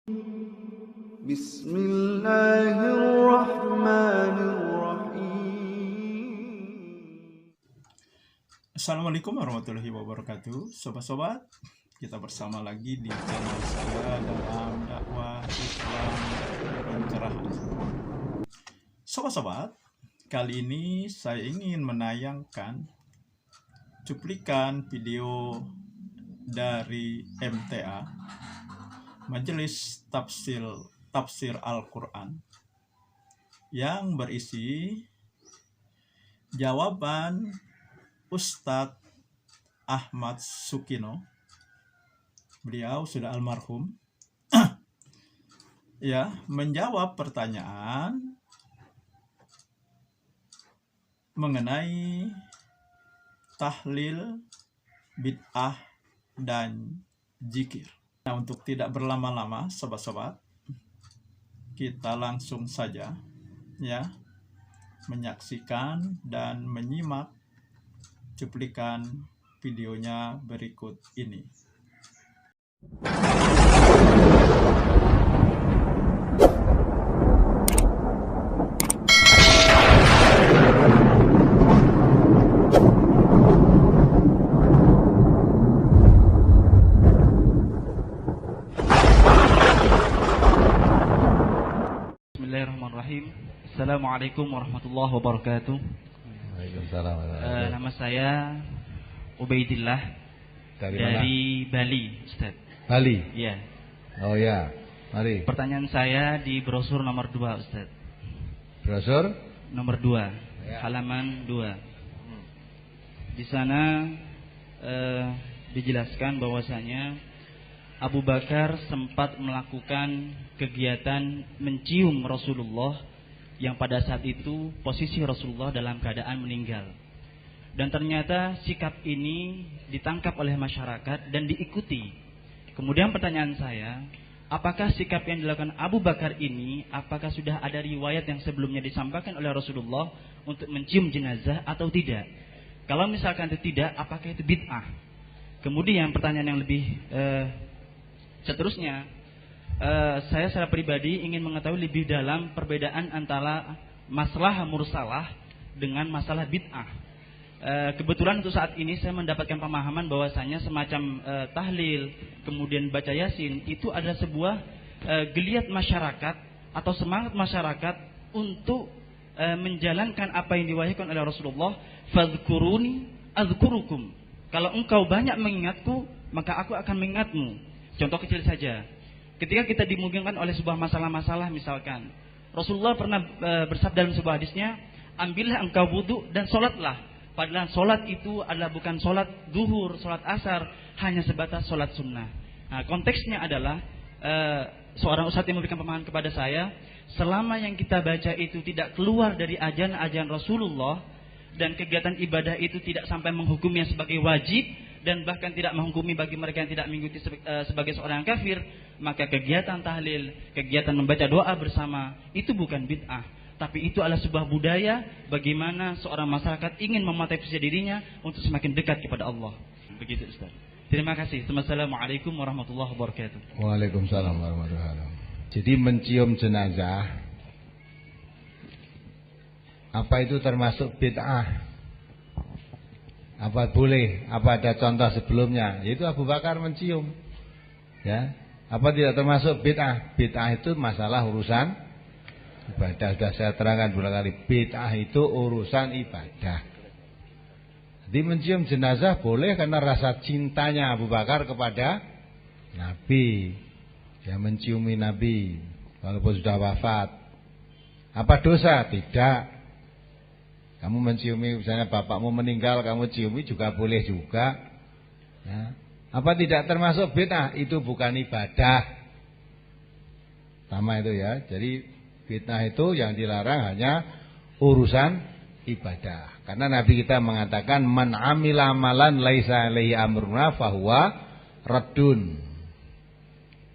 Bismillahirrahmanirrahim. Assalamualaikum warahmatullahi wabarakatuh. Sobat-sobat, kita bersama lagi di channel saya dalam dakwah Islam pencerahan. Sobat-sobat, kali ini saya ingin menayangkan cuplikan video dari MTA, Majelis Tafsir Al-Quran, yang berisi jawaban Ustadz Ahmad Sukino. Beliau sudah almarhum. Ya, menjawab pertanyaan mengenai tahlil, bid'ah, dan zikir. Nah, untuk tidak berlama-lama, sobat-sobat, kita langsung saja ya menyaksikan dan menyimak cuplikan videonya berikut ini. Bismillahirrahmanirrahim. Assalamualaikum warahmatullahi wabarakatuh. Waalaikumsalam. Nama saya Ubaidillah dari Bali, Ustaz. Bali. Iya. Oh ya, mari. Pertanyaan saya di brosur nomor 2, Ustaz. Brosur Nomor 2, ya. halaman 2. Di sana dijelaskan bahwasanya Abu Bakar sempat melakukan kegiatan mencium Rasulullah yang pada saat itu posisi Rasulullah dalam keadaan meninggal. Dan ternyata sikap ini ditangkap oleh masyarakat dan diikuti. Kemudian pertanyaan saya, apakah sikap yang dilakukan Abu Bakar ini, apakah sudah ada riwayat yang sebelumnya disampaikan oleh Rasulullah untuk mencium jenazah atau tidak? Kalau misalkan itu tidak, apakah itu bid'ah? Kemudian pertanyaan yang lebih seterusnya, saya secara pribadi ingin mengetahui lebih dalam perbedaan antara masalah mursalah dengan masalah bid'ah. Kebetulan untuk saat ini saya mendapatkan pemahaman bahwasanya semacam tahlil, kemudian baca yasin, itu adalah sebuah geliat masyarakat atau semangat masyarakat untuk menjalankan apa yang diwahyukan oleh Rasulullah. Fadhkuruni azkurukum. Kalau engkau banyak mengingatku, maka aku akan mengingatmu. Contoh kecil saja. Ketika kita dimungkinkan oleh sebuah masalah-masalah, misalkan Rasulullah pernah bersabda dalam sebuah hadisnya, ambillah engkau wudu dan solatlah. Padahal solat itu adalah bukan solat zuhur, solat asar, hanya sebatas solat sunnah. Nah, konteksnya adalah seorang ustadz yang memberikan pemahaman kepada saya, selama yang kita baca itu tidak keluar dari ajaran Rasulullah dan kegiatan ibadah itu tidak sampai menghukumnya sebagai wajib, dan bahkan tidak menghukumi bagi mereka yang tidak mengikuti sebagai seorang kafir, maka kegiatan tahlil, kegiatan membaca doa bersama itu bukan bid'ah, tapi itu adalah sebuah budaya bagaimana seorang masyarakat ingin memotivasi dirinya untuk semakin dekat kepada Allah. Begitu, Ustaz. Terima kasih. Assalamualaikum warahmatullahi wabarakatuh. Waalaikumsalam warahmatullahi wabarakatuh. Jadi mencium jenazah, apa itu termasuk bid'ah? Apa boleh? Apa ada contoh sebelumnya? Yaitu Abu Bakar mencium. Ya, apa tidak termasuk bid'ah? Bid'ah itu masalah urusan ibadah. Sudah saya terangkan berulang kali. Bid'ah itu urusan ibadah. Jadi mencium jenazah boleh karena rasa cintanya Abu Bakar kepada Nabi. Dia menciumi Nabi walaupun sudah wafat. Apa dosa? Tidak. Kamu menciumi, misalnya bapakmu meninggal, kamu ciumi juga boleh juga. Ya. Apa tidak termasuk bid'ah? Itu bukan ibadah. Sama itu ya. Jadi bid'ah itu yang dilarang hanya urusan ibadah. Karena Nabi kita mengatakan man amila amalan laisa alaihi amruna fahuwa raddun.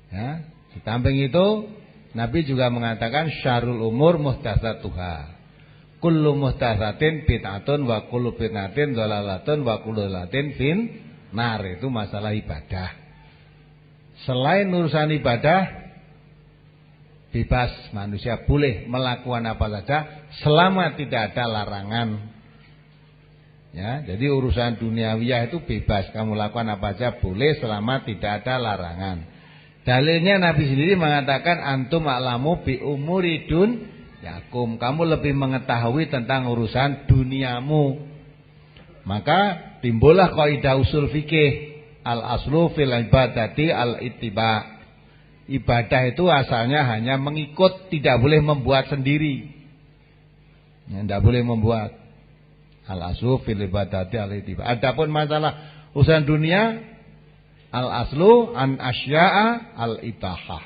Ya. Di samping itu Nabi juga mengatakan syarrul umur muhdatsatuha. Kullu muhdatsatin bid'atun wa kullu bid'atin dhalalatun wa kullu dhalatin fin nar. Itu masalah ibadah. Selain urusan ibadah, Bebas, manusia boleh melakukan apa saja selama tidak ada larangan. Ya, jadi urusan duniawiyah itu bebas, kamu lakukan apa saja boleh selama tidak ada larangan. Dalilnya Nabi sendiri mengatakan antum a'lamu bi umuri dunyakum, kamu lebih mengetahui tentang urusan duniamu. Maka timbullah kaidah usul fikih, al aslu fil ibadati al ittiba. Ibadah itu asalnya hanya mengikut, tidak boleh membuat sendiri. Ya, tidak boleh membuat. Al-aslu fil ibadati al-ittiba. Adapun masalah urusan dunia, al-aslu an asya'a al-ibahah.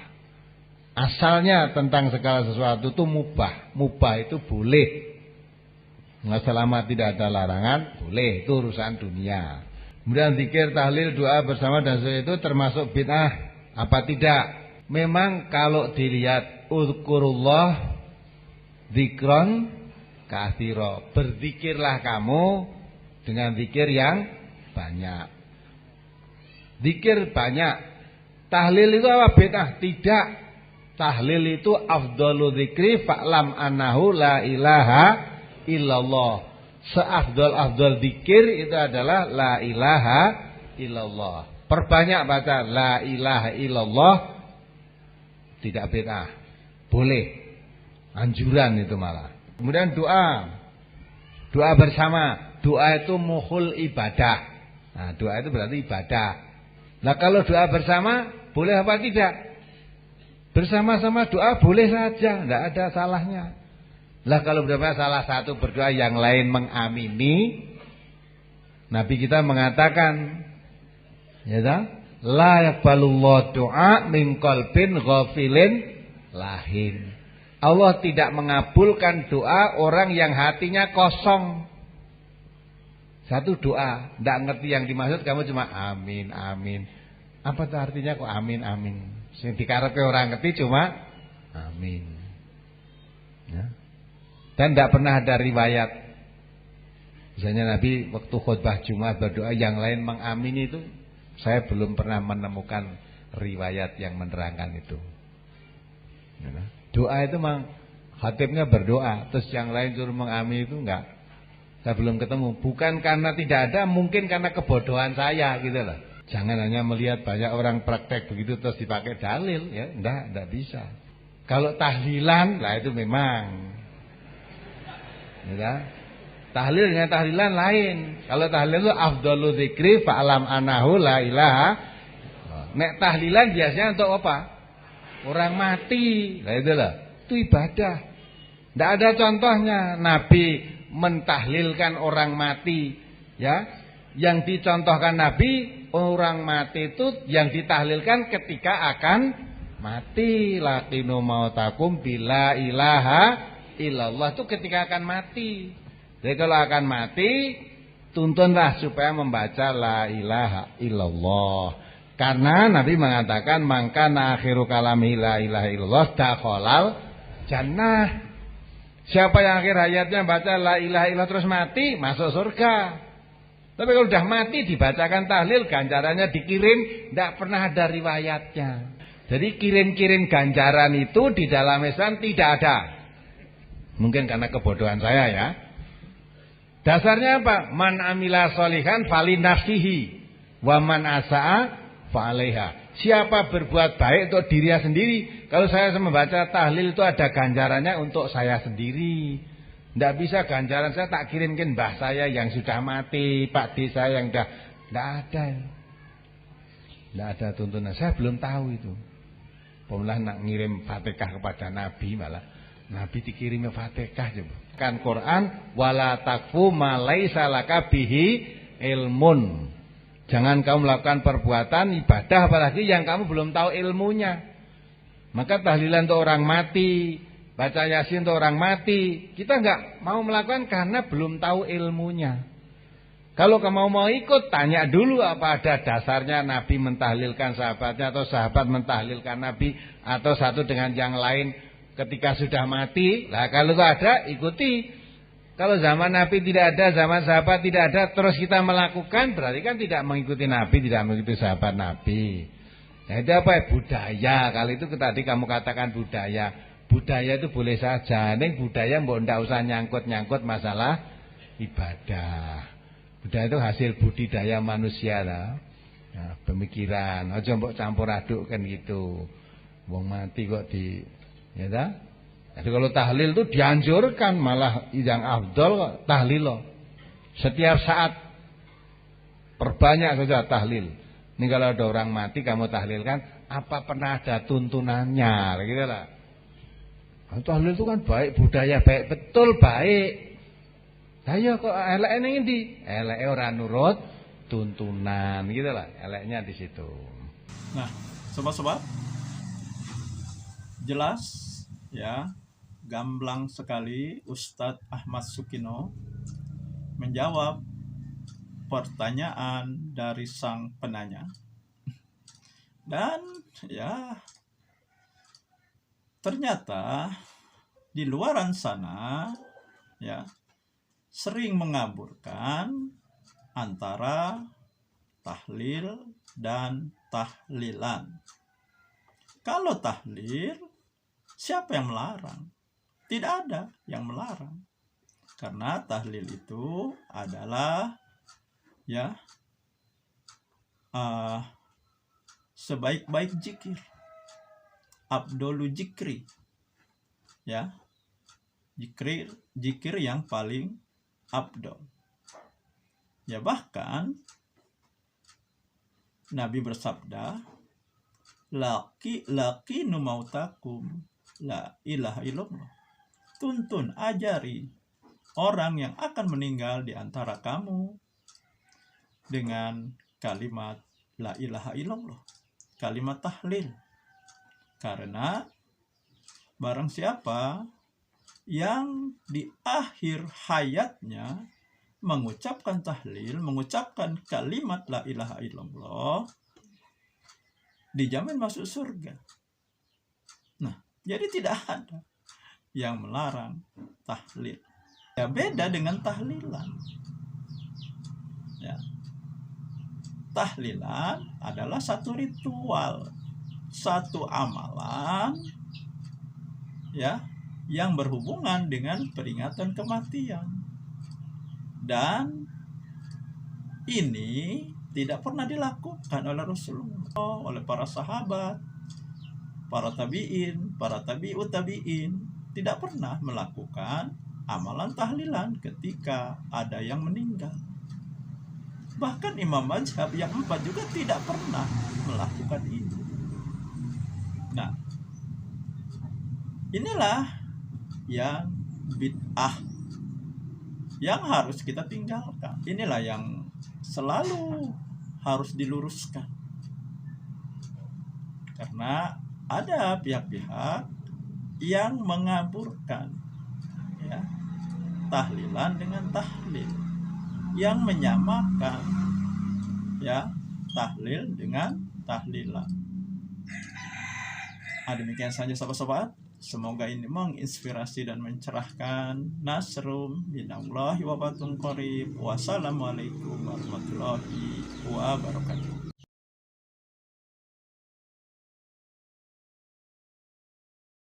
Asalnya tentang segala sesuatu itu mubah. Mubah itu boleh. Nah, selama tidak ada larangan, boleh. Itu urusan dunia. Kemudian zikir, tahlil, doa bersama dan sebagainya itu termasuk bid'ah. Apa tidak? Memang kalau dilihat uzkurullah zikron katsira, berzikirlah kamu dengan zikir yang banyak. Zikir banyak. Tahlil itu apa bid'ah? Tidak. Tahlil itu afdalu dzikri fa'lam annahu la ilaha illallah. Seafdal-afdal zikir itu adalah la ilaha illallah. Perbanyak baca la ilaha illallah. Tidak bid'ah, boleh, anjuran itu malah. Kemudian doa bersama. Doa itu mukhul ibadah. Nah, doa itu berarti ibadah. Nah, kalau doa bersama boleh apa tidak? Bersama-sama doa boleh saja, tidak ada salahnya. Lah kalau berapa salah satu berdoa yang lain mengamini, Nabi kita mengatakan, ya tak? La yaqbalullahu du'a min qalbin ghafilin lahin. Allah tidak mengabulkan doa orang yang hatinya kosong. Satu doa, tidak ngerti yang dimaksud, kamu cuma amin, amin. Apa itu artinya kok amin, amin? Yang dikarepe orang ngerti cuma amin. Ya. Dan tidak pernah ada riwayat. Misalnya Nabi waktu khutbah Jumat berdoa yang lain mengamini itu. Saya belum pernah menemukan riwayat yang menerangkan itu. Doa itu memang khatibnya berdoa, terus yang lain suruh mengamini itu enggak. Saya belum ketemu. Bukan karena tidak ada, mungkin karena kebodohan saya gitu loh. Jangan hanya melihat banyak orang praktek begitu terus dipakai dalil, ya enggak bisa. Kalau tahlilan, lah itu memang. Ya. Tahlil dengan tahlilan lain. Kalau tahlil itu afdalu dzikri fa'lam annahu la ilaha. Nek tahlilan biasanya untuk apa? Orang mati. Lah itu lah. Itu ibadah. Tidak ada contohnya Nabi mentahlilkan orang mati, ya. Yang dicontohkan Nabi, orang mati itu yang ditahlilkan ketika akan mati. Laqinu mautakum bila ilaha illallah, itu ketika akan mati. Jadi kalau akan mati, tuntunlah supaya membaca la ilaha illallah. Karena Nabi mengatakan mangkana akhiru kalami la ilaha illallah dakhalal jannah. Siapa yang akhir hayatnya baca la ilaha illallah terus mati, masuk surga. Tapi kalau sudah mati dibacakan tahlil, ganjarannya dikirim, tidak pernah ada riwayatnya. Jadi kirim-kirim ganjaran itu di dalam Islam tidak ada. Mungkin karena kebodohan saya ya. Dasarnya apa? Man amila sholihan fali nafsihi wa man asa'a fa 'alaiha. Siapa berbuat baik untuk dirinya sendiri. Kalau saya membaca tahlil itu ada ganjarannya untuk saya sendiri. Tidak bisa ganjaran saya tak kirimkan mbah saya yang sudah mati, Pak D saya yang sudah. Tidak ada. Tidak ada tuntunan. Saya belum tahu itu. Pemulah nak ngirim Fatihah kepada Nabi malah. Nabi dikirim Fatihah coba. Kan Quran wala takfu ma laisa laka bihi ilmun. Jangan kamu melakukan perbuatan ibadah apalagi yang kamu belum tahu ilmunya. Maka tahlilan untuk orang mati, baca Yasin untuk orang mati, kita enggak mau melakukan karena belum tahu ilmunya. Kalau kamu mau ikut, tanya dulu apa ada dasarnya Nabi mentahlilkan sahabatnya atau sahabat mentahlilkan Nabi atau satu dengan yang lain ketika sudah mati. Lah kalau itu ada, ikuti. Kalau zaman Nabi tidak ada, zaman sahabat tidak ada, terus kita melakukan, berarti kan tidak mengikuti Nabi, tidak mengikuti sahabat Nabi. Nah, itu apa ya? Budaya. Kali itu tadi kamu katakan budaya. Budaya itu boleh saja. Ning budaya mbok ndak usah nyangkut-nyangkut masalah ibadah. Budaya itu hasil budidaya manusia lah. Nah, pemikiran. Aja mbok campur aduk kan gitu. Wong mati kok di ya ta? Jadi kalau tahlil itu dianjurkan, malah yang afdol kok tahlil loh. Setiap saat perbanyak saja tahlil. Ini kalau ada orang mati kamu tahlilkan, apa pernah ada tuntunannya, gitu lah. Tahlil itu kan baik, budaya baik, betul baik. Ayo kok elek ning ndi? Eleke ora nurut tuntunan, gitu lah. Eleknya di situ. Nah, sobat-sobat, jelas ya, gamblang sekali Ustadz Ahmad Sukino menjawab pertanyaan dari sang penanya. Dan ya, ternyata di luaran sana ya sering mengaburkan antara tahlil dan tahlilan. Kalau tahlil, siapa yang melarang? Tidak ada yang melarang. Karena tahlil itu adalah ya sebaik-baik zikir, afdolu zikri, ya, zikir yang paling afdol. Ya, bahkan Nabi bersabda, laki numautakum la ilaha illallah. Tuntun, ajari orang yang akan meninggal di antara kamu dengan kalimat la ilaha illallah, kalimat tahlil. Karena barang siapa yang di akhir hayatnya mengucapkan tahlil, mengucapkan kalimat la ilaha illallah, dijamin masuk surga. Nah, jadi tidak ada yang melarang tahlil. Ya, beda dengan tahlilan. Ya. Tahlilan adalah satu ritual, satu amalan ya yang berhubungan dengan peringatan kematian. Dan ini tidak pernah dilakukan oleh Rasulullah, oleh para sahabat, para tabi'in, para tabi'ut tabi'in, tidak pernah melakukan amalan tahlilan ketika ada yang meninggal. Bahkan imam mazhab yang 4 juga tidak pernah melakukan itu. Nah, inilah yang bid'ah yang harus kita tinggalkan. Inilah yang selalu harus diluruskan. Karena ada pihak-pihak yang mengaburkan ya, tahlilan dengan tahlil, yang menyamakan ya tahlil dengan tahlilan. Demikian saja sobat-sobat. Semoga ini menginspirasi dan mencerahkan. Nasrum minallahi wa batun qarib. Wassalamualaikum warahmatullahi wabarakatuh.